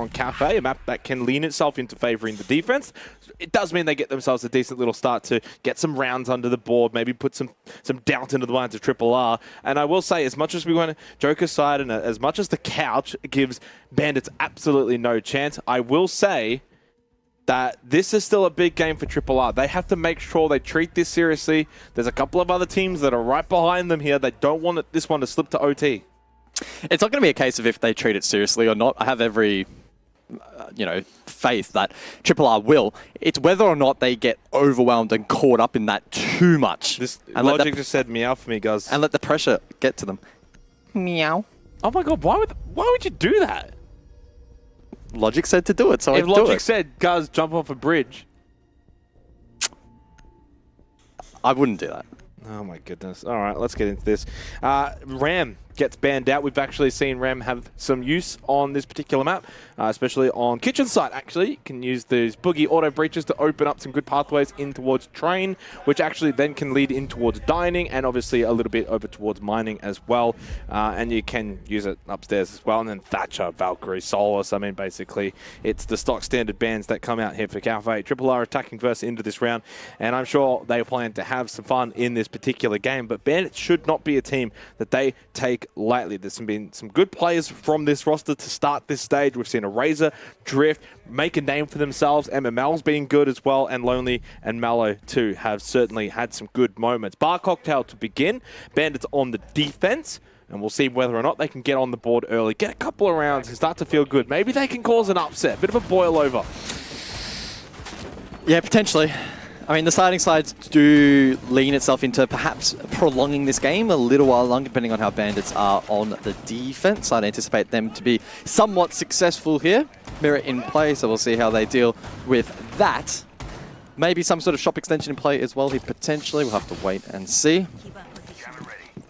on Cafe, a map that can lean itself into favoring the defense. It does mean they get themselves a decent little start to get some rounds under the board, maybe put some doubt into the minds of RRR. And I will say, as much as we want to joke aside and as much as the couch gives Bandits absolutely no chance, I will say that this is still a big game for RRR. They have to make sure they treat this seriously. There's a couple of other teams that are right behind them here. They don't want this one to slip to OT. It's not going to be a case of if they treat it seriously or not. I have every, faith that RRR will. It's whether or not they get overwhelmed and caught up in that too much. This logic just said meow for me, guys. And let the pressure get to them. Meow. Oh my god, why would you do that? Logic said to do it, so I do it. If Logic said, guys, jump off a bridge. I wouldn't do that. Oh my goodness. All right, let's get into this. Ram gets banned out. We've actually seen Ram have some use on this particular map, especially on kitchen site, actually. You can use those boogie auto breaches to open up some good pathways in towards train, which actually then can lead in towards dining and obviously a little bit over towards mining as well. And you can use it upstairs as well. And then Thatcher, Valkyrie, Solus. I mean, basically, it's the stock standard bans that come out here for Cafe. RRR attacking first into this round, and I'm sure they plan to have some fun in this particular game, but Bandits should not be a team that they take lightly. There's been some good players from this roster to start this stage. We've seen a Razor, Drift, make a name for themselves. MML's been good as well, and Lonely and Mallow too have certainly had some good moments. Bar Cocktail to begin. Bandits on the defense, and we'll see whether or not they can get on the board early, get a couple of rounds and start to feel good. Maybe they can cause an upset, bit of a boil over. Yeah, potentially. I mean, the starting sides do lean itself into perhaps prolonging this game a little while longer, depending on how Bandits are on the defense. I'd anticipate them to be somewhat successful here. Mirror in play, so we'll see how they deal with that. Maybe some sort of shop extension in play as well here, potentially. We'll have to wait and see.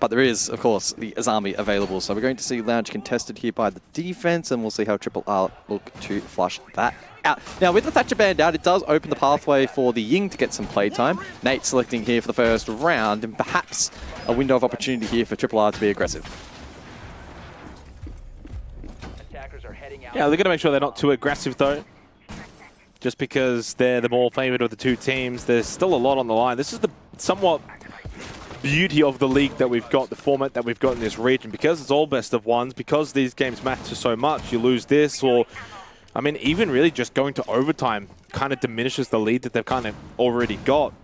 But there is, of course, the Azami available. So we're going to see Lounge contested here by the defense, and we'll see how RRR look to flush that out. Now, with the Thatcher banned out, it does open the pathway for the Ying to get some playtime. Nate selecting here for the first round, and perhaps a window of opportunity here for RRR to be aggressive. Yeah, they're going to make sure they're not too aggressive, though. Just because they're the more favoured of the two teams, there's still a lot on the line. This is the somewhat beauty of the league that we've got, the format that we've got in this region, because it's all best of ones, because these games matter so much. You lose this, or I mean, even really just going to overtime kind of diminishes the lead that they've kind of already got.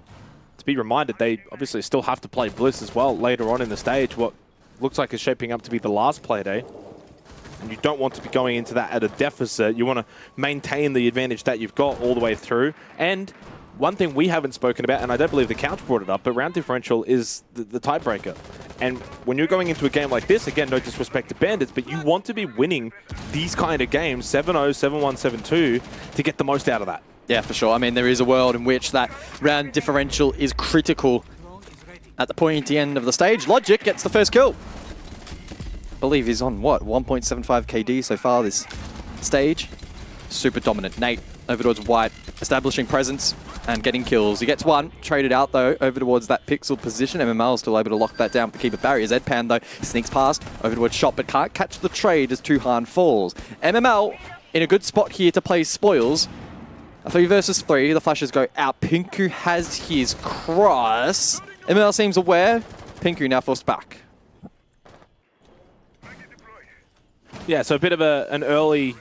To be reminded, they obviously still have to play Bliss as well later on in the stage, what looks like is shaping up to be the last play day. And you don't want to be going into that at a deficit. You want to maintain the advantage that you've got all the way through. And one thing we haven't spoken about, and I don't believe the couch brought it up, but round differential is the tiebreaker. And when you're going into a game like this, again, no disrespect to Bandits, but you want to be winning these kind of games, 7-0, 7-1, 7-2, to get the most out of that. Yeah, for sure. I mean, there is a world in which that round differential is critical at the pointy end of the stage. Logic gets the first kill. I believe he's on, what, 1.75 KD so far this stage. Super dominant. Nate over towards White, establishing presence and getting kills. He gets one, traded out though, over towards that pixel position. MML is still able to lock that down with the keeper barrier. Zedpan though sneaks past over towards Shot, but can't catch the trade as Tuhan falls. MML in a good spot here to play spoils. A 3 versus 3, the flashes go out. Pinku has his cross. MML seems aware. Pinku now forced back. Yeah, so a bit of an early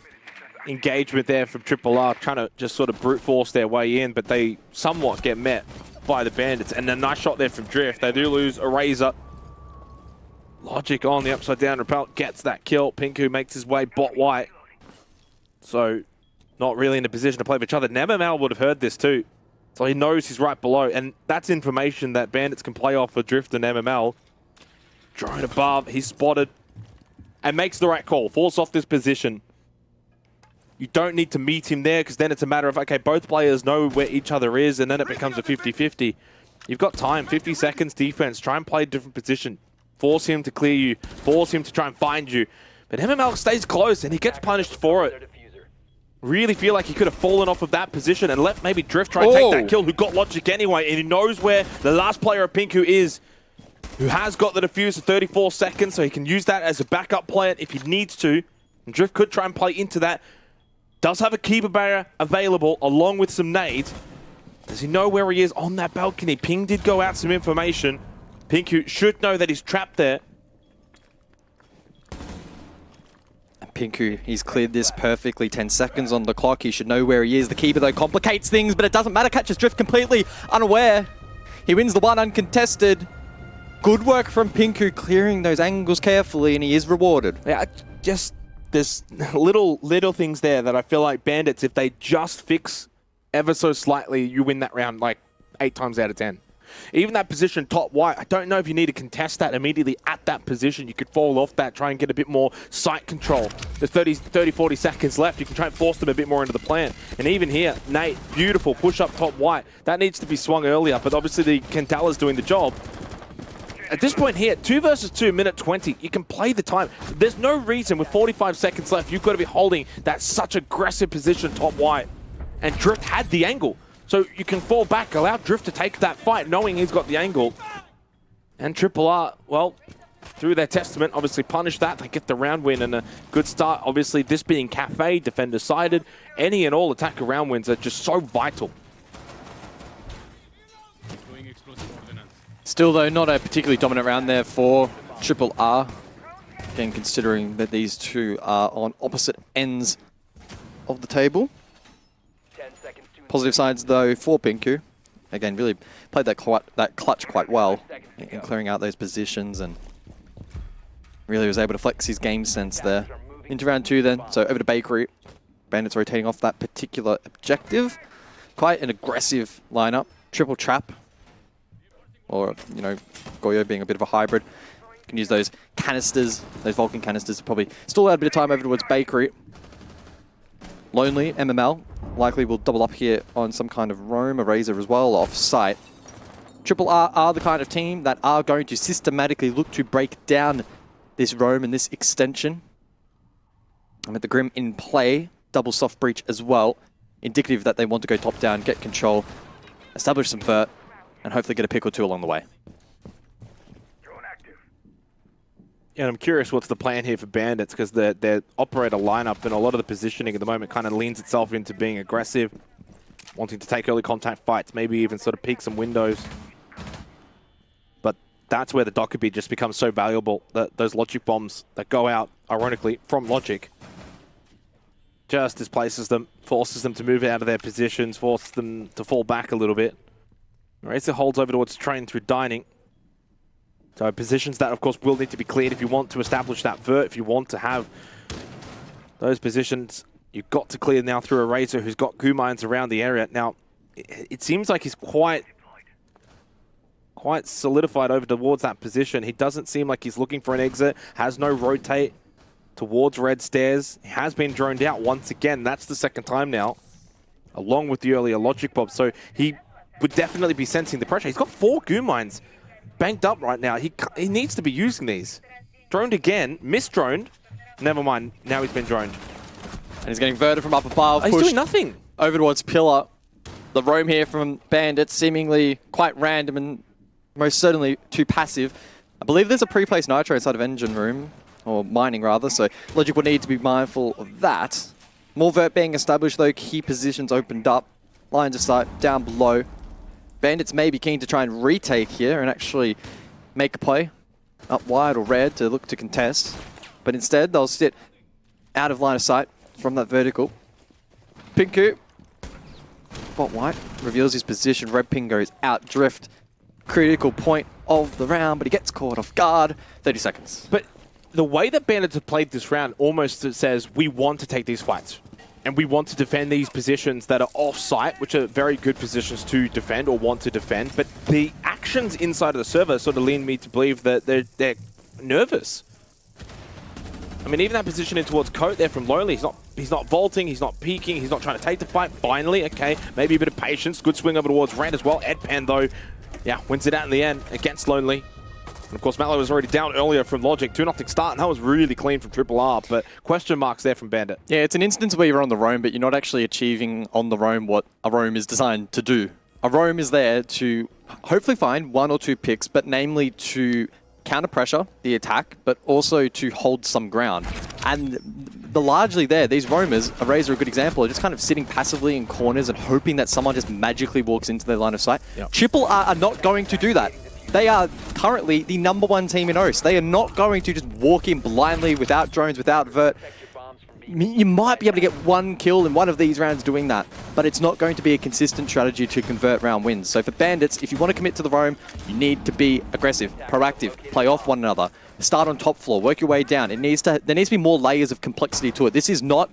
engagement there from RRR, trying to just sort of brute force their way in, but they somewhat get met by the Bandits. And a nice shot there from Drift. They do lose a Razor. Logic on the upside down rappel, gets that kill. Pinku makes his way bot white. So not really in a position to play with each other. MML would have heard this too. So he knows he's right below. And that's information that Bandits can play off for Drift and MML. Drone above, he's spotted. And makes the right call. Falls off this position. You don't need to meet him there, because then it's a matter of, okay, both players know where each other is, and then it becomes a 50-50. You've got time, 50 seconds defense. Try and play a different position. Force him to clear you. Force him to try and find you. But MML stays close, and he gets punished for it. Really feel like he could have fallen off of that position and let maybe Drift try and take that kill, who got Logic anyway, and he knows where the last player of Pinku is, who has got the defuse for 34 seconds, so he can use that as a backup plan if he needs to. And Drift could try and play into that. Does have a keeper barrier available along with some nades. Does he know where he is on that balcony? Ping did go out some information. Pinku should know that he's trapped there. Pinku, he's cleared this perfectly. 10 seconds on the clock. He should know where he is. The keeper, though, complicates things, but it doesn't matter. Catches Drift completely unaware. He wins the one uncontested. Good work from Pinku, clearing those angles carefully, and he is rewarded. Yeah, just there's little things there that I feel like Bandits, if they just fix ever so slightly, you win that round like 8 times out of 10. Even that position top white, I don't know if you need to contest that immediately at that position. You could fall off that, try and get a bit more sight control. There's 30, 40 seconds left. You can try and force them a bit more into the plant. And even here, Nate, beautiful push up top white. That needs to be swung earlier, but obviously the Kentala's doing the job. At this point here, 2 versus 2, minute 20, you can play the time. There's no reason with 45 seconds left, you've got to be holding that such aggressive position top white. And Drift had the angle. So you can fall back, allow Drift to take that fight, knowing he's got the angle. And RRR, well, through their testament, obviously punish that. They get the round win and a good start. Obviously, this being Cafe, defender-sided, any and all attacker round wins are just so vital. Still, though, not a particularly dominant round there for RRR. Again, considering that these two are on opposite ends of the table. Positive sides, though, for Pinku. Again, really played that clutch quite well in clearing out those positions and really was able to flex his game sense there. Into round 2 then, so over to Bakery. Bandits rotating off that particular objective. Quite an aggressive lineup. Triple trap. Or, you know, Goyo being a bit of a hybrid. You can use those canisters, those Vulcan canisters to probably still add a bit of time over towards Bakery. Lonely, MML, likely will double up here on some kind of roam, a Razor as well, off site. RRR are the kind of team that are going to systematically look to break down this roam and this extension. And with the Grim in play, double soft breach as well, indicative that they want to go top down, get control, establish some vert, and hopefully get a pick or two along the way. And I'm curious what's the plan here for Bandits, because their operator lineup and a lot of the positioning at the moment kind of leans itself into being aggressive, wanting to take early contact fights, maybe even sort of peek some windows. But that's where the Dokkaebi just becomes so valuable, that those logic bombs that go out, ironically, from logic, just displaces them, forces them to move out of their positions, forces them to fall back a little bit. Razor holds over towards train through dining. So positions that, of course, will need to be cleared if you want to establish that vert, if you want to have those positions. You've got to clear now through a Razor who's got goo mines around the area. Now, it seems like he's quite solidified over towards that position. He doesn't seem like he's looking for an exit, has no rotate towards red stairs. He has been droned out once again. That's the second time now, along with the earlier logic bomb. So he would definitely be sensing the pressure. He's got 4 goo mines banked up right now. He needs to be using these. Droned again, misdroned. Never mind, now he's been droned. And he's getting verted from up above. He's doing nothing. Over towards Pillar. The roam here from Bandits, seemingly quite random and most certainly too passive. I believe there's a pre-placed Nitro inside of engine room, or mining rather, so Logic will need to be mindful of that. More vert being established though, key positions opened up. Lines of sight down below. Bandits may be keen to try and retake here and actually make a play up wide or red to look to contest. But instead, they'll sit out of line of sight from that vertical. Pinku, spot white, reveals his position. Red ping goes out, Drift. Critical point of the round, but he gets caught off guard. 30 seconds. But the way that Bandits have played this round almost says we want to take these fights. And we want to defend these positions that are off-site, which are very good positions to defend or want to defend. But the actions inside of the server sort of lead me to believe that they're nervous. I mean, even that position in towards Coat there from Lonely, he's not vaulting, he's not peeking, he's not trying to take the fight. Finally, okay, maybe a bit of patience. Good swing over towards Rand as well. Edpan, though, yeah, wins it out in the end against Lonely. And of course, Mallow was already down earlier from Logic. 2-0 start, and that was really clean from RRR, but question marks there from Bandit. Yeah, it's an instance where you're on the roam, but you're not actually achieving on the roam what a roam is designed to do. A roam is there to hopefully find 1 or 2 picks, but namely to counter pressure the attack, but also to hold some ground. And the largely there, these roamers, Razor a good example, are just kind of sitting passively in corners and hoping that someone just magically walks into their line of sight. Yep. Triple R are not going to do that. They are currently the #1 team in OS. They are not going to just walk in blindly without drones, without vert. You might be able to get one kill in one of these rounds doing that, but it's not going to be a consistent strategy to convert round wins. So for Bandits, if you want to commit to the roam, you need to be aggressive, proactive, play off one another, start on top floor, work your way down. There needs to be more layers of complexity to it. This is not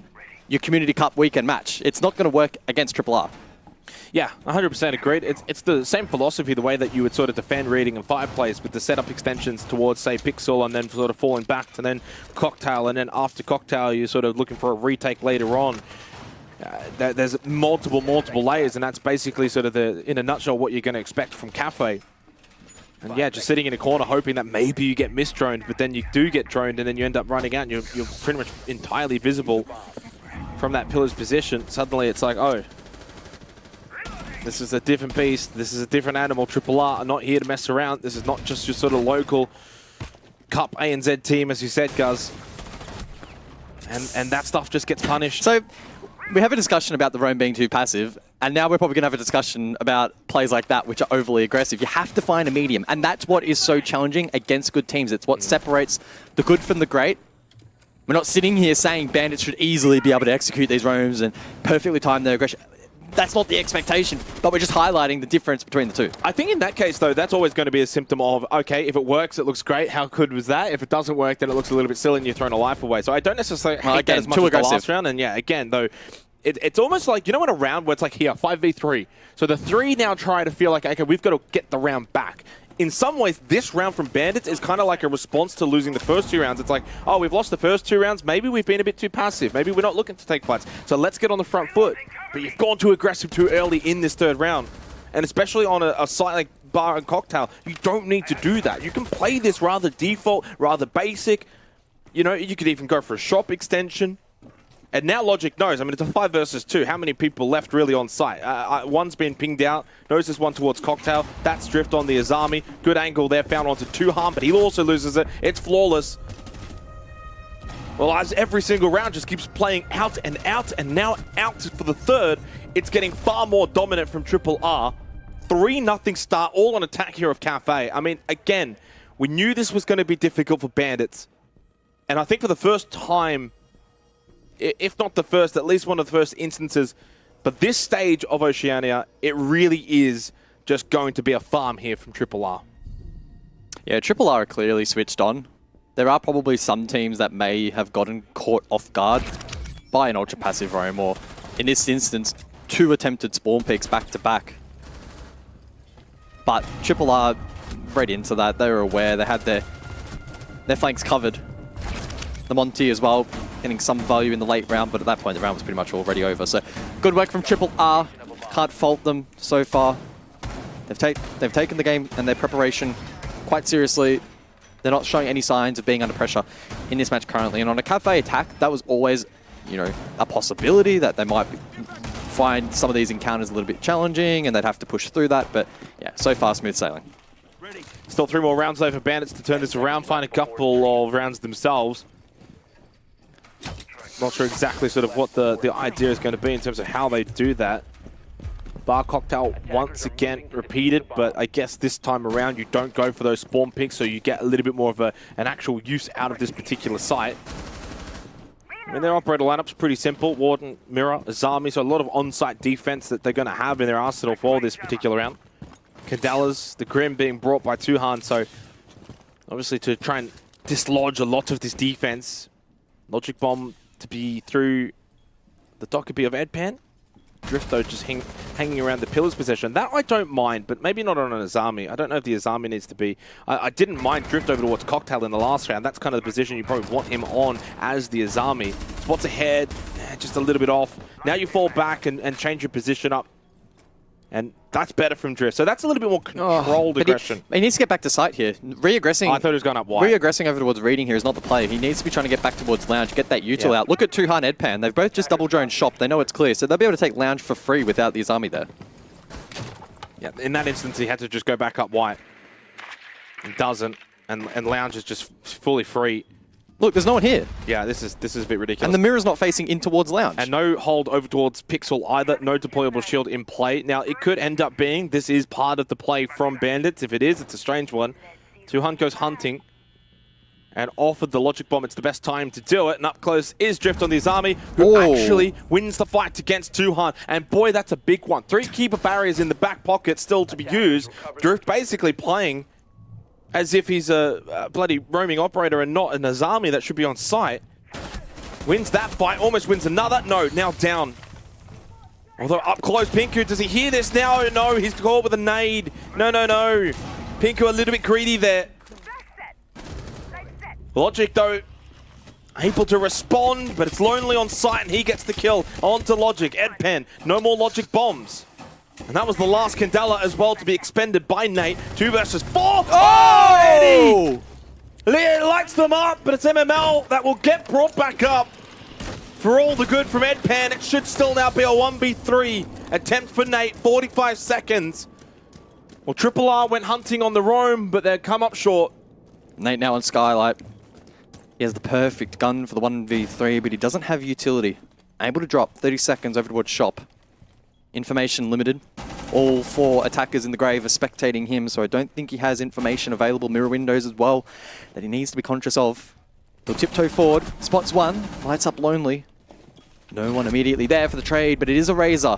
your Community Cup weekend match. It's not going to work against Triple R. Yeah, 100% agreed. It's the same philosophy, the way that you would sort of defend Reading and Fireplace with the setup extensions towards, say, Pixel, and then sort of falling back to then Cocktail, and then after Cocktail, you're sort of looking for a retake later on. There's multiple layers, and that's basically sort of, in a nutshell, what you're going to expect from Cafe. And yeah, just sitting in a corner hoping that maybe you get misdroned, but then you do get droned, and then you end up running out, and you're pretty much entirely visible from that pillar's position. Suddenly it's like, oh, this is a different beast. This is a different animal. Triple R are not here to mess around. This is not just your sort of local Cup ANZ team, as you said, Guz. And that stuff just gets punished. So we have a discussion about the roam being too passive, and now we're probably going to have a discussion about plays like that, which are overly aggressive. You have to find a medium, and that's what is so challenging against good teams. It's what separates the good from the great. We're not sitting here saying Bandits should easily be able to execute these roams and perfectly time their aggression. That's not the expectation, but we're just highlighting the difference between the two. I think in that case, though, that's always going to be a symptom of, okay, if it works, it looks great. How good was that? If it doesn't work, then it looks a little bit silly and you're throwing a life away. So I don't necessarily hate that as much as the last round. And yeah, again, though, it's almost like, you know, in a round where it's like, here, 5v3. So the 3 now try to feel like, okay, we've got to get the round back. In some ways, this round from Bandits is kind of like a response to losing the first 2 rounds. It's like, oh, we've lost the first 2 rounds. Maybe we've been a bit too passive. Maybe we're not looking to take fights. So let's get on the front foot. But you've gone too aggressive too early in this 3rd round. And especially on a site like Bar and Cocktail, you don't need to do that. You can play this rather default, rather basic. You know, you could even go for a shop extension. And now Logic knows. I mean, it's a 5 versus 2. How many people left really on site? One's been pinged out. Knows this one towards Cocktail. That's drift on the Azami. Good angle there, found onto 2harm, but he also loses it. It's flawless. Well, as every single round just keeps playing out, and now out for the 3rd, it's getting far more dominant from Triple R. 3-0 start, all on attack here of Cafe. I mean, again, we knew this was going to be difficult for Bandits. And I think for the first time, if not the first, at least one of the first instances. But this stage of Oceania, it really is just going to be a farm here from Triple R. Yeah, Triple R are clearly switched on. There are probably some teams that may have gotten caught off guard by an ultra-passive roam, or in this instance, 2 attempted spawn picks back-to-back. But Triple R read into that. They were aware. They had their flanks covered. The Monty as well, getting some value in the late round, but at that point the round was pretty much already over. So good work from Triple R. Can't fault them so far. They've taken the game and their preparation quite seriously. They're not showing any signs of being under pressure in this match currently. And on a Cafe attack, that was always, you know, a possibility that they might find some of these encounters a little bit challenging and they'd have to push through that. But yeah, so far smooth sailing. Still 3 more rounds though for Bandits to turn this around, find a couple of rounds themselves. Not sure exactly sort of what the idea is going to be in terms of how they do that. Bar Cocktail once again repeated, but I guess this time around you don't go for those spawn picks, so you get a little bit more of an actual use out of this particular site. I mean, their operator lineup's pretty simple. Warden, Mirror, Azami, so a lot of on-site defense that they're going to have in their arsenal for this particular round. Candelas, the Grim being brought by 2harm, so obviously to try and dislodge a lot of this defense. Logic Bomb to be through the Dockerbee of Edpan. Drift, though, just hanging around the Pillar's possession. That I don't mind, but maybe not on an Azami. I don't know if the Azami needs to be... I didn't mind Drift over towards Cocktail in the last round. That's kind of the position you probably want him on as the Azami. Spots ahead, just a little bit off. Now you fall back and change your position up. And that's better from Drift. So that's a little bit more controlled aggression. He needs to get back to site here. Re-aggressing. I thought he was going up wide. Re-aggressing over towards Reading here is not the play. He needs to be trying to get back towards Lounge, get that util out. Look at 2harm and Edpan. They've both just double drone shop. They know it's clear. So they'll be able to take Lounge for free without the Azami there. Yeah, in that instance, he had to just go back up wide. He doesn't. And Lounge is just fully free. Look, there's no one here. Yeah, this is a bit ridiculous. And the mirror's not facing in towards Lounge. And no hold over towards Pixel either. No deployable shield in play. Now, it could end up being this is part of the play from Bandits. If it is, it's a strange one. Tuhan goes hunting and offered the logic bomb. It's the best time to do it. And up close is Drift on the Azami, who actually wins the fight against Tuhan. And boy, that's a big one. 3 keeper barriers in the back pocket still to be used. Drift basically playing as if he's a bloody roaming operator and not an Azami that should be on site. Wins that fight, almost wins another. No, now down. Although up close, Pinku, does he hear this now? No, he's caught with a nade. No, no, no. Pinku a little bit greedy there. Logic, though, able to respond, but it's Lonely on site, and he gets the kill onto Logic. Edpen, no more Logic bombs. And that was the last Candela as well to be expended by Nate. 2 versus 4. Oh, Eddie! Leo lights them up, but it's MML that will get brought back up. For all the good from Edpan, it should still now be a 1v3 attempt for Nate. 45 seconds. Well, RRR went hunting on the roam, but they've come up short. Nate now on Skylight. He has the perfect gun for the 1v3, but he doesn't have utility. Able to drop 30 seconds over towards shop. Information limited. All 4 attackers in the grave are spectating him, so I don't think he has information available, mirror windows as well, that he needs to be conscious of. He'll tiptoe forward, spots one, lights up Lonely. No one immediately there for the trade, but it is a Razor.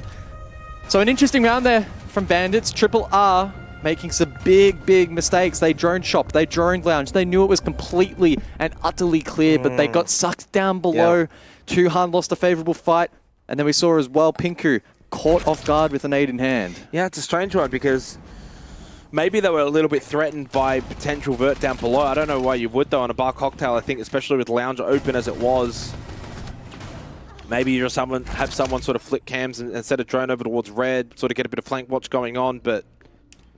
So an interesting round there from Bandits. RRR making some big mistakes. They drone shopped, they droned Lounge. They knew it was completely and utterly clear, but they got sucked down below. Tuhan lost a favorable fight, and then we saw as well Pinku caught off guard with an aid in hand. Yeah, it's a strange one because maybe they were a little bit threatened by potential vert down below. I don't know why you would, though, on a bar cocktail. I think especially with Lounge open as it was, maybe you just have someone sort of flick cams and set a drone over towards red, sort of get a bit of flank watch going on. But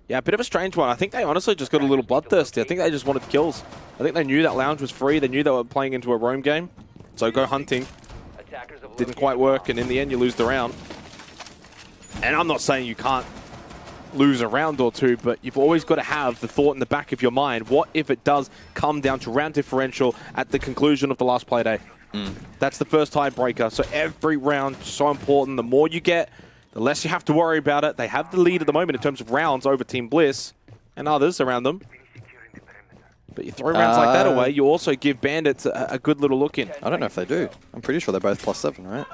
yeah, a bit of a strange one. I think they honestly just got a little bloodthirsty. I think they just wanted kills. I think they knew that Lounge was free. They knew they were playing into a roam game. So go hunting. Didn't quite work, and in the end you lose the round. And I'm not saying you can't lose a round or two, but you've always got to have the thought in the back of your mind, what if it does come down to round differential at the conclusion of the last play day? That's the first tiebreaker. So every round is so important. The more you get, the less you have to worry about it. They have the lead at the moment in terms of rounds over Team Bliss and others around them. But you throw rounds like that away, you also give Bandits a good little look in. I don't know if they do. I'm pretty sure they're both +7, right?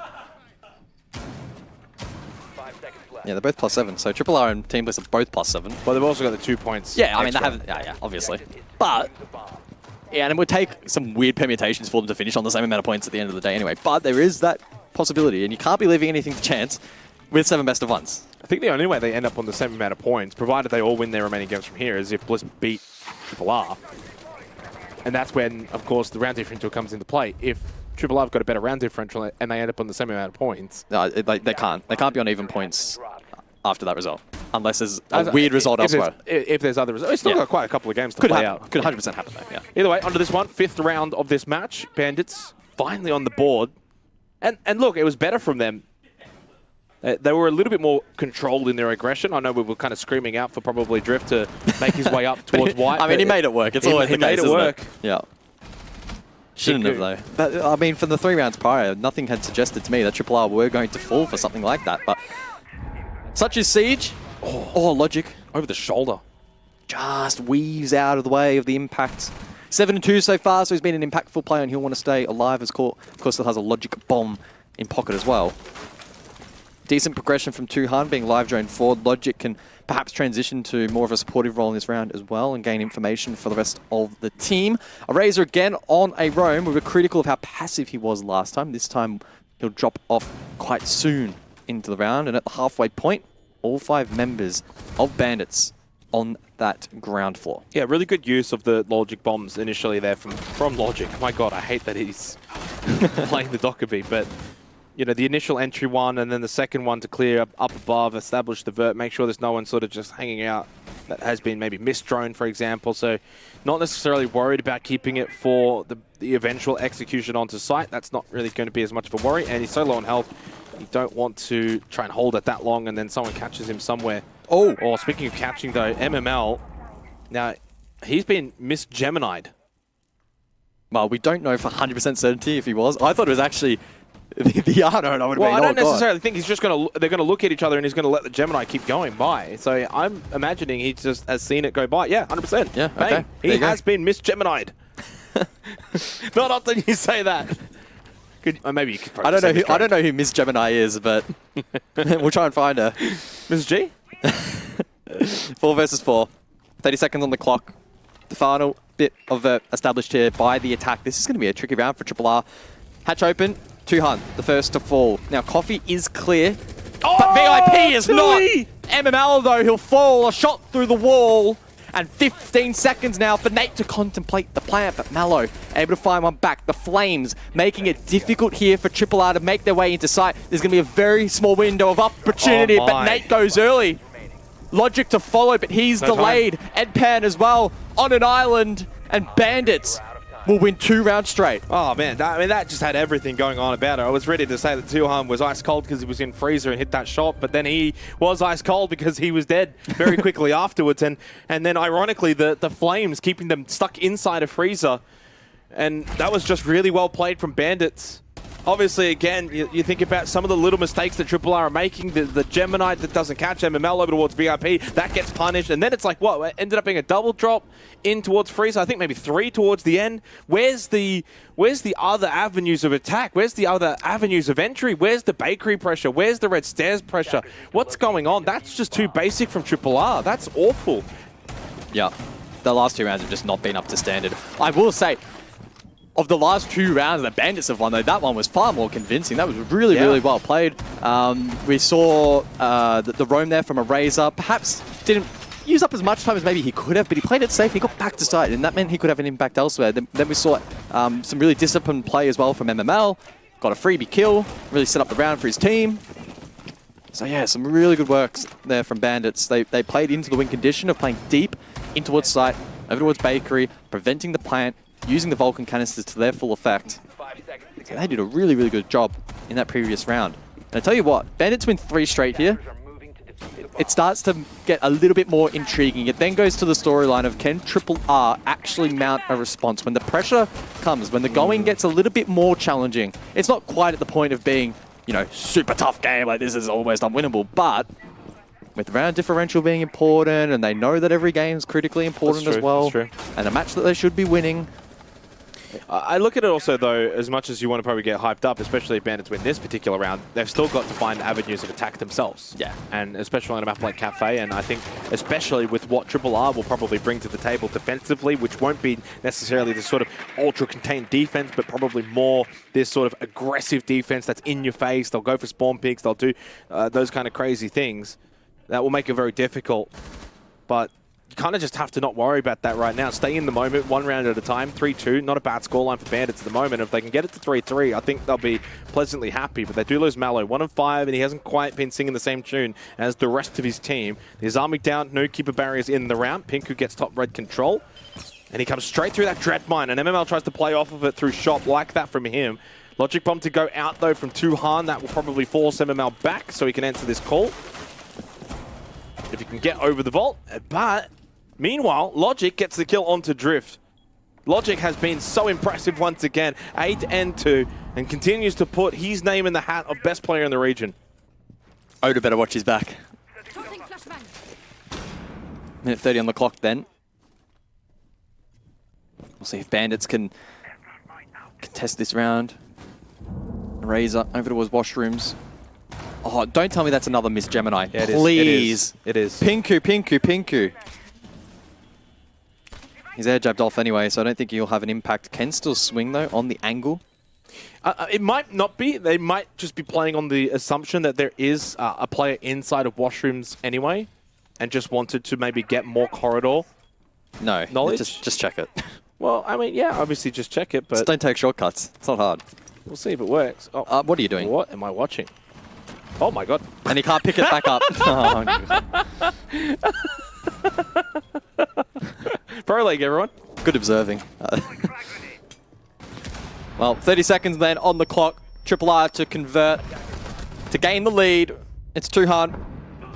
Yeah, they're both +7. So RRR and Team Bliss are both +7. But they've also got the 2 points. Yeah, I mean, they have, yeah, obviously. But, yeah, and it would take some weird permutations for them to finish on the same amount of points at the end of the day anyway. But there is that possibility, and you can't be leaving anything to chance with 7 best of 1s. I think the only way they end up on the same amount of points, provided they all win their remaining games from here, is if Bliss beat RRR. And that's when, of course, the round differential comes into play. If RRR have got a better round differential and they end up on the same amount of points. No, they can't. They can't be on even points after that result, unless there's a weird result elsewhere. If there's other results. It's still got quite a couple of games to play out. Could 100% happen though, yeah. Either way, onto this one, 5th round of this match. Bandits finally on the board. And look, it was better from them. They were a little bit more controlled in their aggression. I know we were kind of screaming out for probably Drift to make his way up towards White. I mean, he made it work. It's always the case, He made it work. Yeah. Shouldn't have, though. But, I mean, from the 3 rounds prior, nothing had suggested to me that RRR were going to fall for something like that. But such is Siege. Oh, Logic. Over the shoulder. Just weaves out of the way of the impact. 7-2 so far, so he's been an impactful player, and he'll want to stay alive as Court. Of course, still has a Logic bomb in pocket as well. Decent progression from Tuhan, being live drone forward. Logic can perhaps transition to more of a supportive role in this round as well and gain information for the rest of the team. A Razor again on a roam. We were critical of how passive he was last time. This time he'll drop off quite soon into the round, and at the halfway point, all 5 members of Bandits on that ground floor. Yeah, really good use of the Logic bombs initially there from Logic. My God, I hate that he's playing the Dockerby, but you know, the initial entry one and then the second one to clear up above, establish the vert, make sure there's no one sort of just hanging out that has been maybe misdroned, for example. So not necessarily worried about keeping it for the eventual execution onto site. That's not really going to be as much of a worry. And he's so low on health, you don't want to try and hold it that long and then someone catches him somewhere. Oh, or speaking of catching though, MML, now he's been misgeminied. Well, we don't know for 100% certainty if he was. I thought it was actually the Arno, and I would have Well, been, I don't oh, God. necessarily think he's just they're going to look at each other and he's going to let the Gemini keep going by. So I'm imagining he just has seen it go by. Yeah, 100%. Yeah, Bang. okay. He has been Miss-Gemini'd. Not often you say that. Maybe you could probably I don't know who Miss Gemini is, but we'll try and find her. Mrs. G? 4 versus 4. 30 seconds on the clock. The final bit of established here by the attack. This is going to be a tricky round for RRR. Hatch open. 2-Hun, the first to fall. Now, Coffee is clear, but VIP is not. MML, though, he'll fall. A shot through the wall. And 15 seconds now for Nate to contemplate the plant, but Mallow able to find one back. The Flames making it difficult here for RRR to make their way into sight. There's going to be a very small window of opportunity, but Nate goes early. Logic to follow, but he's delayed. Edpan as well on an island, and Bandits will win 2 rounds straight. Oh, man. That just had everything going on about it. I was ready to say that 2-Hun was ice cold because he was in freezer and hit that shot, but then he was ice cold because he was dead very quickly afterwards. And then, ironically, the Flames keeping them stuck inside a freezer. And that was just really well played from Bandits. Obviously, again, you think about some of the little mistakes that RRR are making. The Gemini that doesn't catch MML over towards VIP, that gets punished. And then it's like, what? It ended up being a double drop in towards Freezer. I think maybe 3 towards the end. Where's the other avenues of attack? Where's the other avenues of entry? Where's the bakery pressure? Where's the red stairs pressure? What's going on? That's just too basic from RRR. That's awful. Yeah, the last 2 rounds have just not been up to standard. I will say, of the last 2 rounds the Bandits have won, though, that one was far more convincing. That was really, really well played. We saw the roam there from a Razor. Perhaps didn't use up as much time as maybe he could have, but he played it safe. He got back to side, and that meant he could have an impact elsewhere. Then we saw some really disciplined play as well from MML. Got a freebie kill, really set up the round for his team. So yeah, some really good works there from Bandits. They played into the win condition of playing deep in towards site, over towards Bakery, preventing the plant, using the Vulcan canisters to their full effect. So they did a really, really good job in that previous round. And I tell you what, Bandits win 3 straight here. It starts to get a little bit more intriguing. It then goes to the storyline of, can RRR actually mount a response when the pressure comes, when the going gets a little bit more challenging? It's not quite at the point of being, you know, super tough game, like this is almost unwinnable, but with the round differential being important, and they know that every game is critically important as well, and a match that they should be winning. I look at it also, though, as much as you want to probably get hyped up, especially if Bandits win this particular round, they've still got to find avenues of attack themselves. Yeah. And especially on a map like Cafe, and I think especially with what RRR will probably bring to the table defensively, which won't be necessarily this sort of ultra-contained defense, but probably more this sort of aggressive defense that's in your face. They'll go for spawn picks, they'll do those kind of crazy things. That will make it very difficult. But you kind of just have to not worry about that right now. Stay in the moment, 1 round at a time, 3-2. Not a bad scoreline for Bandits at the moment. If they can get it to 3-3, I think they'll be pleasantly happy. But they do lose Mallow, 1 of 5, and he hasn't quite been singing the same tune as the rest of his team. There's Army down, no keeper barriers in the round. Pinku gets top red control, and he comes straight through that Dread Mine, and MML tries to play off of it through shop like that from him. Logic Bomb to go out, though, from 2-Han. That will probably force MML back so he can answer this call. If he can get over the vault, but meanwhile, Logic gets the kill onto Drift. Logic has been so impressive once again, 8-2, and continues to put his name in the hat of best player in the region. Oda better watch his back. Minute 30 on the clock then. We'll see if Bandits can contest this round. Razor over towards washrooms. Oh, don't tell me that's another Miss Gemini. Yeah, please. It is. Pinku, Pinku, Pinku. He's air jabbed off anyway, so I don't think he'll have an impact. Can still swing, though, on the angle. It might not be. They might just be playing on the assumption that there is a player inside of washrooms anyway, and just wanted to maybe get more corridor knowledge. Just check it. Well, I mean, yeah, obviously just check it, but... Just don't take shortcuts. It's not hard. We'll see if it works. Oh. What are you doing? What am I watching? Oh my god. And he can't pick it back up. Pro League, everyone. Good observing. Well, 30 seconds then on the clock. RRR to convert, to gain the lead. It's 2-Han.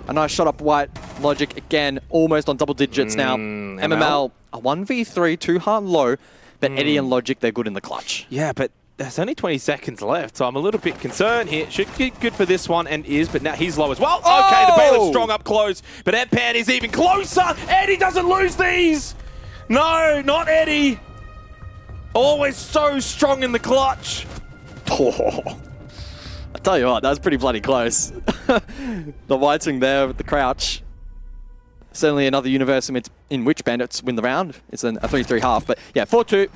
A nice shot up white. Logic again, almost on double digits now. MML, a 1v3, 2-Han low. But Eddie and Logic, they're good in the clutch. Yeah, but there's only 20 seconds left, so I'm a little bit concerned here. Should get good for this one, and is, but now he's low as well. Oh! Okay, the Bailiff's strong up close, but Edpan is even closer. Eddie doesn't lose these. No, not Eddie. Always so strong in the clutch. Oh. I tell you what, that was pretty bloody close. The wide swing there with the crouch. Certainly another universe in which Bandits win the round. It's a 3-3 half, but yeah, 4-2.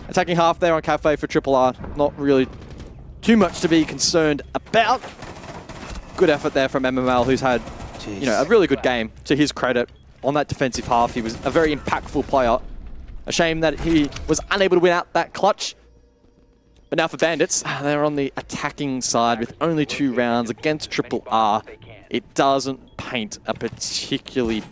Attacking half there on Cafe for RRR. Not really too much to be concerned about. Good effort there from MML, who's had a really good game, to his credit. On that defensive half, he was a very impactful player. A shame that he was unable to win out that clutch. But now for Bandits, they're on the attacking side with only 2 rounds against RRR. It doesn't paint a particularly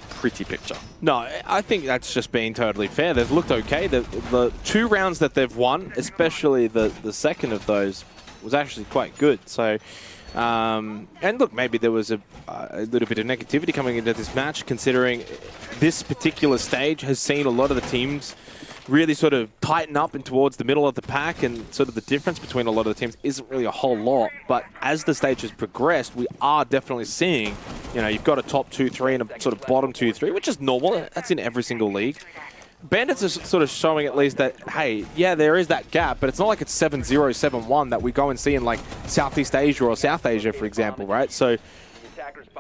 pretty picture. No, I think that's just being totally fair. They've looked okay. The 2 rounds that they've won, especially the second of those, was actually quite good. So, and look, maybe there was a little bit of negativity coming into this match, considering this particular stage has seen a lot of the teams really sort of tighten up and towards the middle of the pack, and sort of the difference between a lot of the teams isn't really a whole lot. But as the stage has progressed, we are definitely seeing, you've got a top 2-3 and a sort of bottom 2-3, which is normal. That's in every single league. Bandits are sort of showing at least that, hey, yeah, there is that gap, but it's not like it's 7-0, 7-1 that we go and see in like Southeast Asia or South Asia, for example, right? So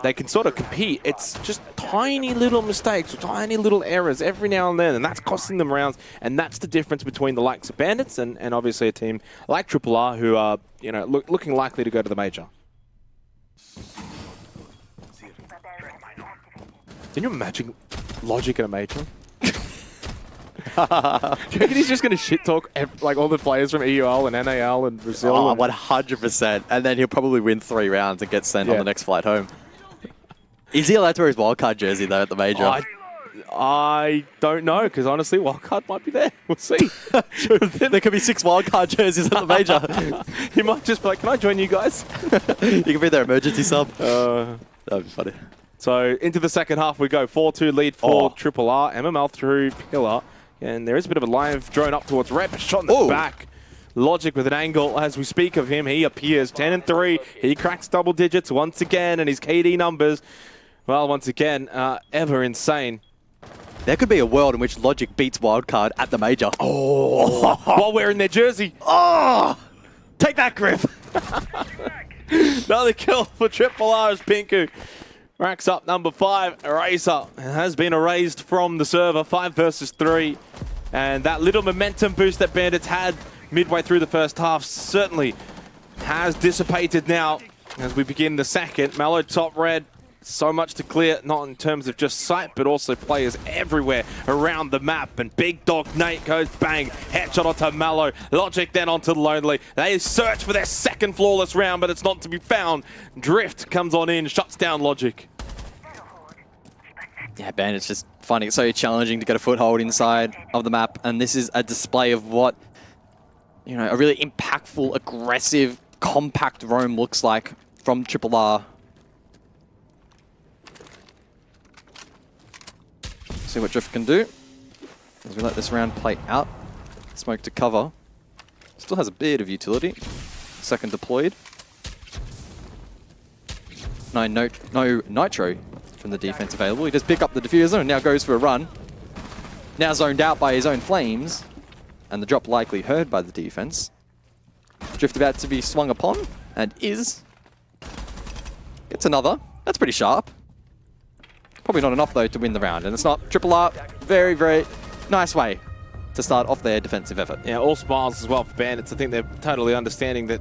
they can sort of compete. It's just tiny little mistakes or tiny little errors every now and then, and that's costing them rounds. And that's the difference between the likes of Bandits and obviously a team like RRR, who are looking likely to go to the major. Can you imagine Logic in a major? Do you reckon he's just going to shit talk like all the players from EUL and NAL and Brazil? Oh, 100%. And then he'll probably win 3 rounds and get sent on the next flight home. Is he allowed to wear his wildcard jersey, though, at the major? I don't know, because honestly, wildcard might be there. We'll see. There could be 6 wildcard jerseys at the major. He might just be like, can I join you guys? You can be their emergency sub. That'd be funny. So into the second half we go. 4-2 lead for RRR. MML through Pillar. And there is a bit of a live drone up towards Rep. Shot in the back. Logic with an angle as we speak of him. He appears 10-3. He cracks double digits once again, and his KD numbers, well, once again, ever insane. There could be a world in which Logic beats Wildcard at the major. Oh, while wearing their jersey. Oh, take that, Griff. Another kill for RRR as Pinku racks up number 5. Eraser has been erased from the server. 5 versus 3. And that little momentum boost that Bandits had midway through the first half certainly has dissipated now as we begin the second. Mellow top red. So much to clear, not in terms of just sight, but also players everywhere around the map. And Big Dog Nate goes bang, headshot onto Mallow. Logic then onto Lonely. They search for their second flawless round, but it's not to be found. Drift comes on in, shuts down Logic. Yeah, Bandits just finding it so challenging to get a foothold inside of the map. And this is a display of what, a really impactful, aggressive, compact roam looks like from RRR. See what Drift can do as we let this round play out. Smoke to cover. Still has a bit of utility. Second deployed. No nitro from the defense available. He just pick up the diffuser and now goes for a run. Now zoned out by his own flames. And the drop likely heard by the defense. Drift about to be swung upon and is. Gets another. That's pretty sharp. Probably not enough, though, to win the round. And it's not. RRR, very, very nice way to start off their defensive effort. Yeah, all smiles as well for Bandits. I think they're totally understanding that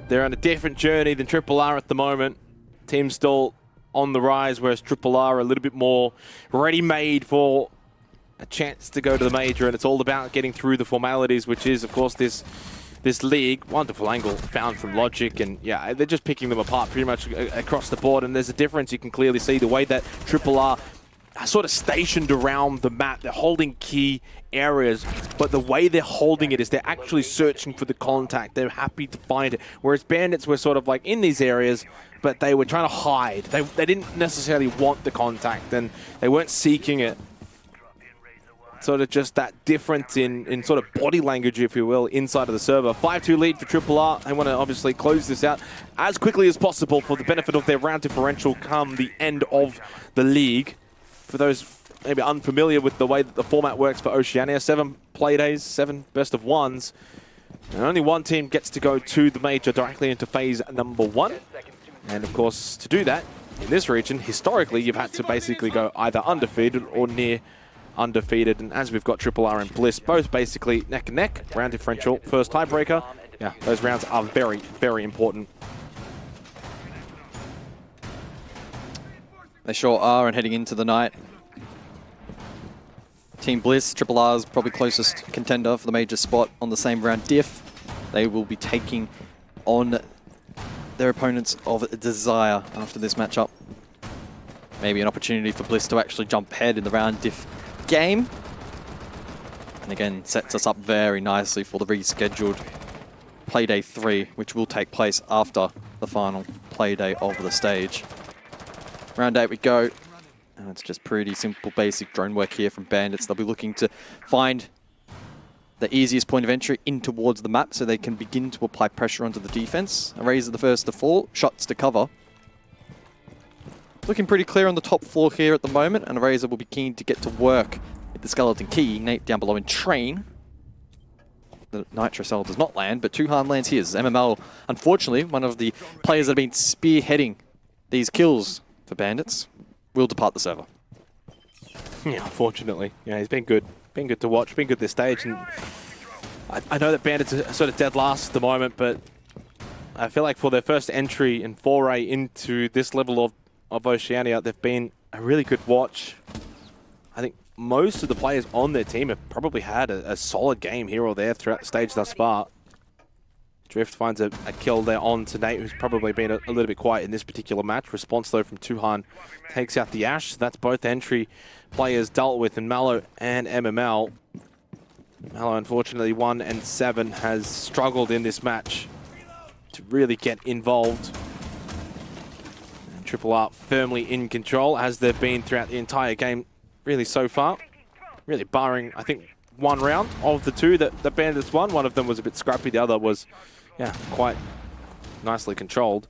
they're on a different journey than RRR at the moment. Team's still on the rise, whereas RRR are a little bit more ready-made for a chance to go to the major. And it's all about getting through the formalities, which is, of course, this league. Wonderful angle found from Logic, and yeah, they're just picking them apart pretty much across the board. And there's a difference you can clearly see the way that RRR are sort of stationed around the map. They're holding key areas, but the way they're holding it is they're actually searching for the contact. They're happy to find it, whereas Bandits were sort of like in these areas, but they were trying to hide. They didn't necessarily want the contact, and they weren't seeking it. sort of just that difference in sort of body language, if you will, inside of the server. 5-2 lead for RRR. They want to obviously close this out as quickly as possible for the benefit of their round differential come the end of the league. For those maybe unfamiliar with the way that the format works for Oceania, 7 play days, 7 best of ones. And only one team gets to go to the major directly into phase number 1. And of course, to do that, in this region, historically, you've had to basically go either undefeated or near undefeated. And as we've got RRR and Bliss, both basically neck and neck, round differential, first tiebreaker. Yeah, those rounds are very, very important. They sure are, and heading into the night. Team Bliss, RRR's probably closest contender for the major spot on the same round diff. They will be taking on their opponents of Desire after this matchup. Maybe an opportunity for Bliss to actually jump ahead in the round diff game. And again, sets us up very nicely for the rescheduled Playday 3, which will take place after the final Playday of the stage. Round 8 we go. And it's just pretty simple, basic drone work here from Bandits. They'll be looking to find the easiest point of entry in towards the map so they can begin to apply pressure onto the defense. RRR the first to fall, shots to cover. Looking pretty clear on the top floor here at the moment, and RRR will be keen to get to work with the Skeleton Key. Nate down below in train. The Nitro Cell does not land, but Tuhan lands here. MML, unfortunately, one of the players that have been spearheading these kills for Bandits, will depart the server. Yeah, unfortunately. Yeah, he's been good. Been good to watch, been good this stage. And I know that Bandits are sort of dead last at the moment, but I feel like for their first entry and foray into this level of Oceania, they've been a really good watch. I think most of the players on their team have probably had a solid game here or there throughout the stage thus far. Drift finds a kill there on to Nate, who's probably been a little bit quiet in this particular match. Response, though, from Tuhan takes out the Ash. So that's both entry players dealt with, and Mallow and MML. Mallow, unfortunately, 1 and 7, has struggled in this match to really get involved. And RRR firmly in control, as they've been throughout the entire game, really so far. Really barring, I think, one round of the 2 that the Bandits won. One of them was a bit scrappy, the other was, yeah, quite nicely controlled.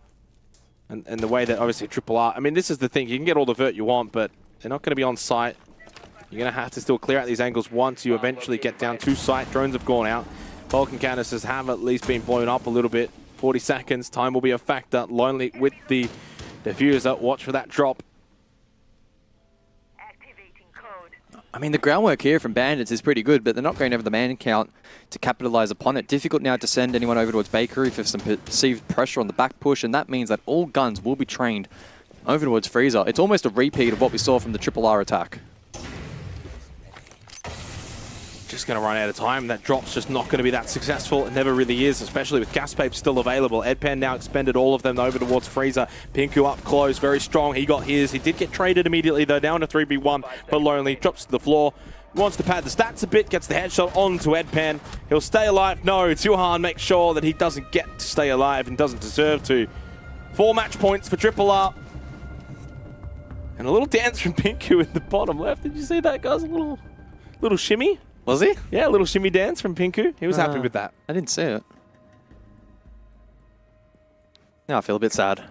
And the way that obviously RRR, I mean, this is the thing, you can get all the vert you want, but they're not going to be on site. You're going to have to still clear out these angles once you eventually get down to site. Drones have gone out. Falcon canisters have at least been blown up a little bit. 40 seconds, time will be a factor. Lonely with the diffuser, watch for that drop. I mean, the groundwork here from Bandits is pretty good, but they're not going to have the man count to capitalize upon it. Difficult now to send anyone over towards Bakery for some perceived pressure on the back push, and that means that all guns will be trained over towards Freezer. It's almost a repeat of what we saw from the RRR attack. Just going to run out of time. That drop's just not going to be that successful. It never really is, especially with gas pape still available. Edpan now expended all of them over towards Freezer. Pinku up close, very strong. He got his. He did get traded immediately, though, down to 3v1 for Lonely. Drops to the floor. Wants to pad the stats a bit, gets the headshot onto Edpan. He'll stay alive. No, Tuhan makes sure that he doesn't get to stay alive and doesn't deserve to. 4 match points for RRR. And a little dance from Pinku in the bottom left. Did you see that, guys? A little shimmy. Was he? Yeah, a little shimmy dance from Pinku. He was happy with that. I didn't see it. Now I feel a bit sad.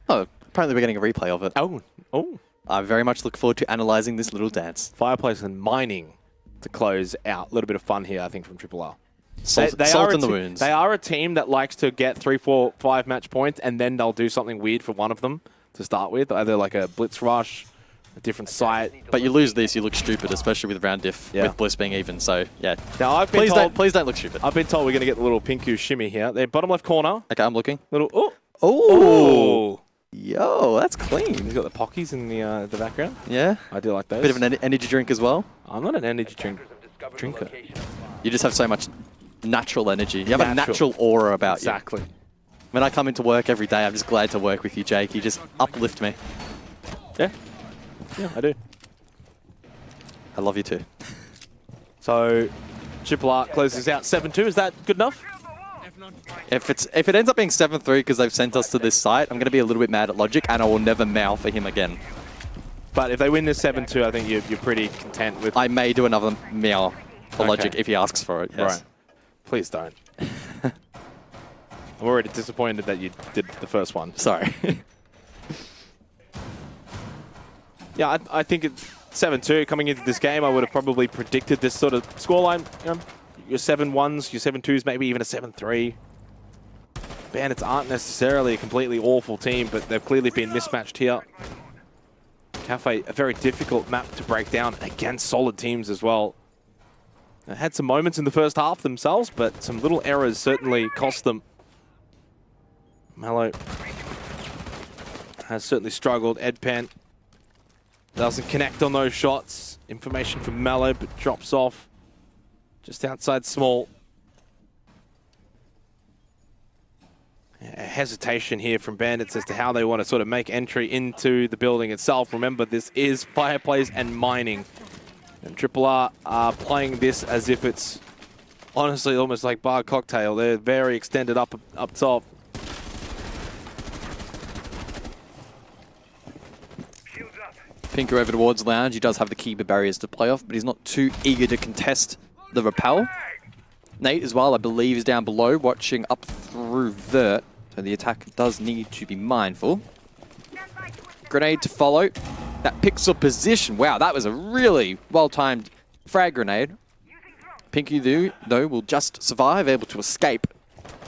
Oh, apparently we're getting a replay of it. Oh. I very much look forward to analysing this little dance. Fireplace and mining to close out. A little but of fun here, I think, from RRR. Salt in the wounds. They are a team that likes to get 3, 4, 5 match points, and then they'll do something weird for one of them to start with, either like a blitz rush, a different site. But you lose this, you look stupid, especially with round diff, with Bliss being even. So yeah. Now I've been please don't look stupid. I've been told we're going to get the little Pinku shimmy here. They're bottom left corner. Okay, I'm looking. Oh. Yo, that's clean. He's got the pockies in the background. Yeah. I do like those. Bit of an energy drink as well. I'm not an energy drinker. You just have so much natural energy. You have a natural aura about you. Exactly. When I come into work every day, I'm just glad to work with you, Jake. You just uplift me. Yeah. Yeah, I do. I love you too. So, RRR closes out 7-2. Is that good enough? If it ends up being 7-3 because they've sent us to this site, I'm going to be a little bit mad at Logic, and I will never mouth for him again. But if they win this 7-2, I think you're pretty content with... I may do another meow for Okay. Logic if he asks for it. Yes. Right. Please don't. I'm already disappointed that you did the first one. Sorry. Yeah, I think it's 7-2 coming into this game. I would have probably predicted this sort of scoreline. You know, your 7-1s, your 7-2s, maybe even a 7-3. Bandits aren't necessarily a completely awful team, but they've clearly been mismatched here. Cafe, a very difficult map to break down against solid teams as well. They had some moments in the first half themselves, but some little errors certainly cost them. Mallow has certainly struggled. Edpan doesn't connect on those shots. Information from Mallow, but drops off just outside small. A hesitation here from Bandits as to how they want to sort of make entry into the building itself. Remember, this is Fireplace and Mining. And RRR are playing this as if it's honestly almost like bar cocktail. They're very extended up top. Pinku over towards Lounge. He does have the keeper barriers to play off, but he's not too eager to contest the rappel. Nate as well, I believe, is down below, watching up through Vert. So the attack does need to be mindful. Grenade to follow. That picks up position. Wow, that was a really well-timed frag grenade. Pinku, though, will just survive, able to escape.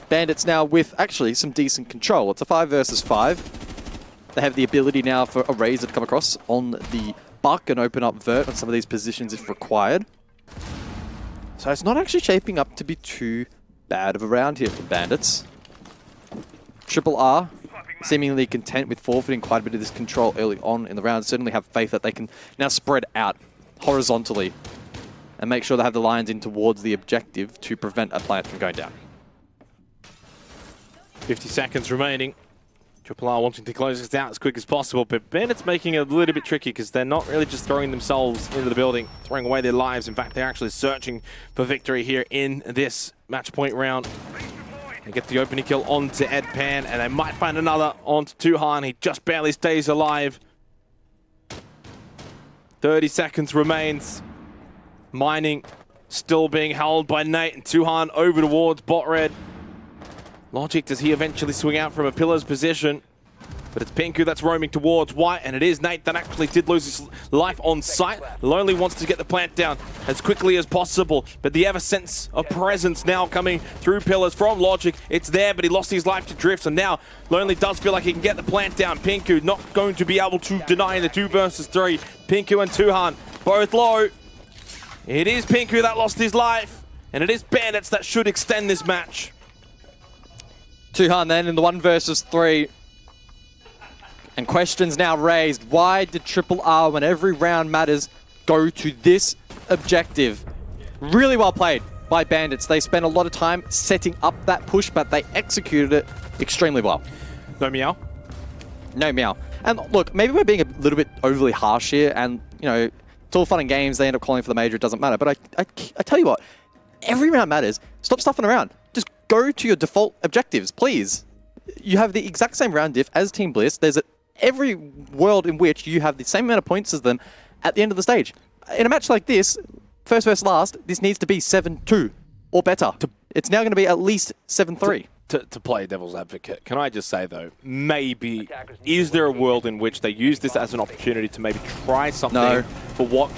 Bandits now with, actually, some decent control. It's a 5 versus 5. They have the ability now for a Razor to come across on the Buck and open up Vert on some of these positions if required. So it's not actually shaping up to be too bad of a round here for Bandits. RRR seemingly content with forfeiting quite a bit of this control early on in the round. Certainly have faith that they can now spread out horizontally and make sure they have the lines in towards the objective to prevent a plant from going down. 50 seconds remaining. RRR wanting to close this out as quick as possible, but Bandits making it a little bit tricky because they're not really just throwing themselves into the building, throwing away their lives. In fact, they're actually searching for victory here in this match point round. They get the opening kill onto Edpan, and they might find another onto Tuhan. He just barely stays alive. 30 seconds remains. Mining still being held by Nate, and Tuhan over towards bot red. Logic, does he eventually swing out from a pillar's position? But it's Pinku that's roaming towards white, and it is Nate that actually did lose his life on sight. Lonely wants to get the plant down as quickly as possible, but the ever sense of presence now coming through pillars from Logic. It's there, but he lost his life to Drift, so now Lonely does feel like he can get the plant down. Pinku not going to be able to deny the 2 versus 3. Pinku and Tuhan both low. It is Pinku that lost his life, and it is Bandits that should extend this match. Tuhan then in the 1 versus 3. And questions now raised. Why did RRR, when every round matters, go to this objective? Really well played by Bandits. They spent a lot of time setting up that push, but they executed it extremely well. No meow? No meow. And look, maybe we're being a little bit overly harsh here, and, you know, it's all fun and games. They end up calling for the major. It doesn't matter. But I tell you what, every round matters. Stop stuffing around. Just go to your default objectives, please. You have the exact same round diff as Team Bliss. There's every world in which you have the same amount of points as them at the end of the stage. In a match like this, first versus last, this needs to be 7-2 or better. It's now going to be at least 7-3. To play devil's advocate, can I just say though, maybe, is there a world in which they use this as an opportunity to maybe try something for what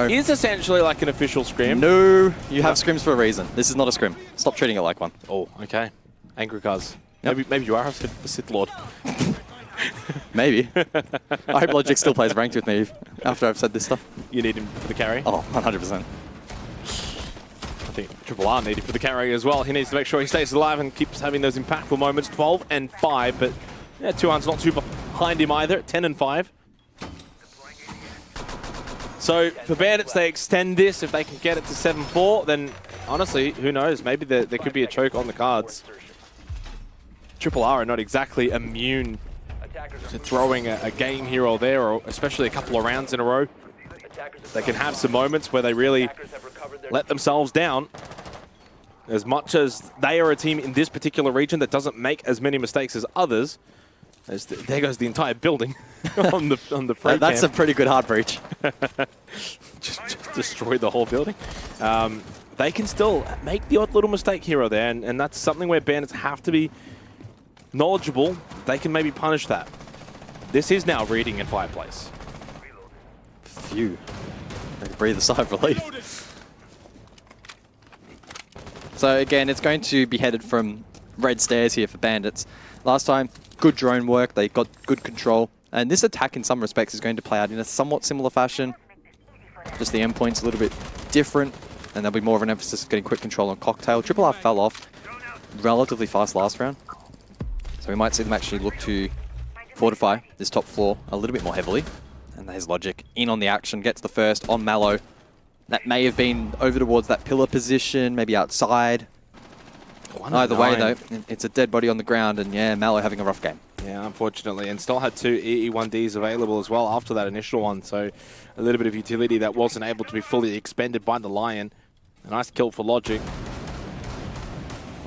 is essentially like an official scrim? No, you have scrims for a reason. This is not a scrim. Stop treating it like one. Oh, okay. Angry cuz. Maybe you are a Sith Lord. Maybe. I hope Logic still plays ranked with me after I've said this stuff. You need him for the carry? Oh, 100%. I think RRR needed for the carry as well. He needs to make sure he stays alive and keeps having those impactful moments. 12 and 5, but yeah, Tuhan's not too behind him either. 10 and 5. So for Bandits, they extend this. If they can get it to 7-4, then honestly, who knows? Maybe there could be a choke on the cards. RRR are not exactly immune to throwing a game here or there, or especially a couple of rounds in a row. They can have some moments where they really let themselves down. As much as they are a team in this particular region that doesn't make as many mistakes as others, There goes the entire building on the free That's camp. a pretty good hard breach. just destroy the whole building. They can still make the odd little mistake here or there, and that's something where Bandits have to be knowledgeable. They can maybe punish that. This is now reading in Fireplace. Phew. I can breathe a sigh of relief. So again, it's going to be headed from red stairs here for Bandits. Last time, good drone work. They got good control. And this attack in some respects is going to play out in a somewhat similar fashion. Just the endpoint's a little bit different. And there'll be more of an emphasis getting quick control on Cocktail. RRR fell off relatively fast last round. So we might see them actually look to fortify this top floor a little bit more heavily. And there's Logic in on the action, gets the first on Mallow. That may have been over towards that pillar position, maybe outside. Either way though, it's a dead body on the ground, and yeah, Mallow having a rough game. Yeah, unfortunately, and still had 2 EE1Ds available as well after that initial one, so a little bit of utility that wasn't able to be fully expended by the Lion. A nice kill for Logic.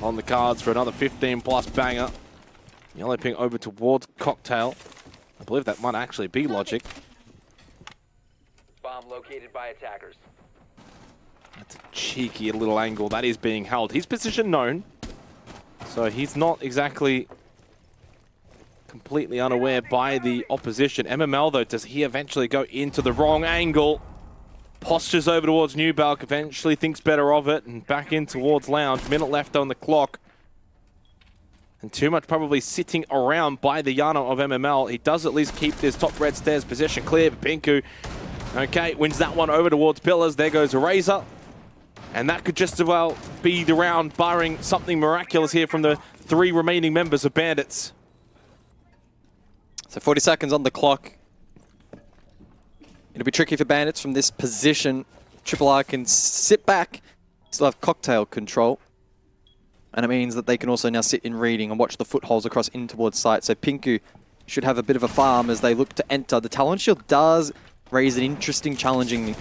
On the cards for another 15-plus banger. Yellow ping over towards Cocktail. I believe that might actually be Logic. Bomb located by attackers. That's a cheeky little angle. That is being held. His position known, so he's not exactly completely unaware by the opposition. MML, though, does he eventually go into the wrong angle? Postures over towards Newbalk, eventually thinks better of it, and back in towards Lounge. Minute left on the clock. And too much probably sitting around by the Yana of MML. He does at least keep this top red stairs position clear, but Pinku, okay, wins that one over towards Pillars. There goes Eraser. And that could just as well be the round, barring something miraculous here from the 3 remaining members of Bandits. So 40 seconds on the clock. It'll be tricky for Bandits from this position. RRR can sit back, still have Cocktail control. And it means that they can also now sit in reading and watch the footholds across in towards site. So Pinku should have a bit of a farm as they look to enter. The Talon Shield does raise an interesting, challenging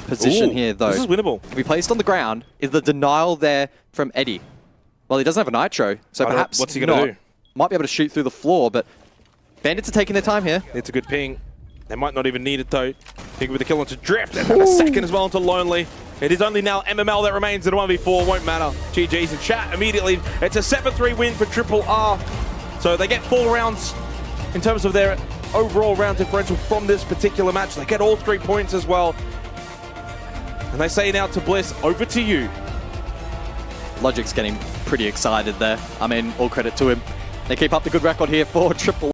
position here, though. This is winnable. Can be placed on the ground. Is the denial there from Eddie? Well, he doesn't have a Nitro, so perhaps what's he going to do? Might be able to shoot through the floor, but Bandits are taking their time here. It's a good ping. They might not even need it, though. Ping with the kill onto Drift, and a second as well onto Lonely. It is only now MML that remains in a 1v4. Won't matter. GG's in chat immediately. It's a 7-3 win for RRR. So they get 4 rounds in terms of their overall round differential from this particular match. They get all 3 points as well. And they say now to Bliss, over to you. Logic's getting pretty excited there. I mean, all credit to him. They keep up the good record here for RRR.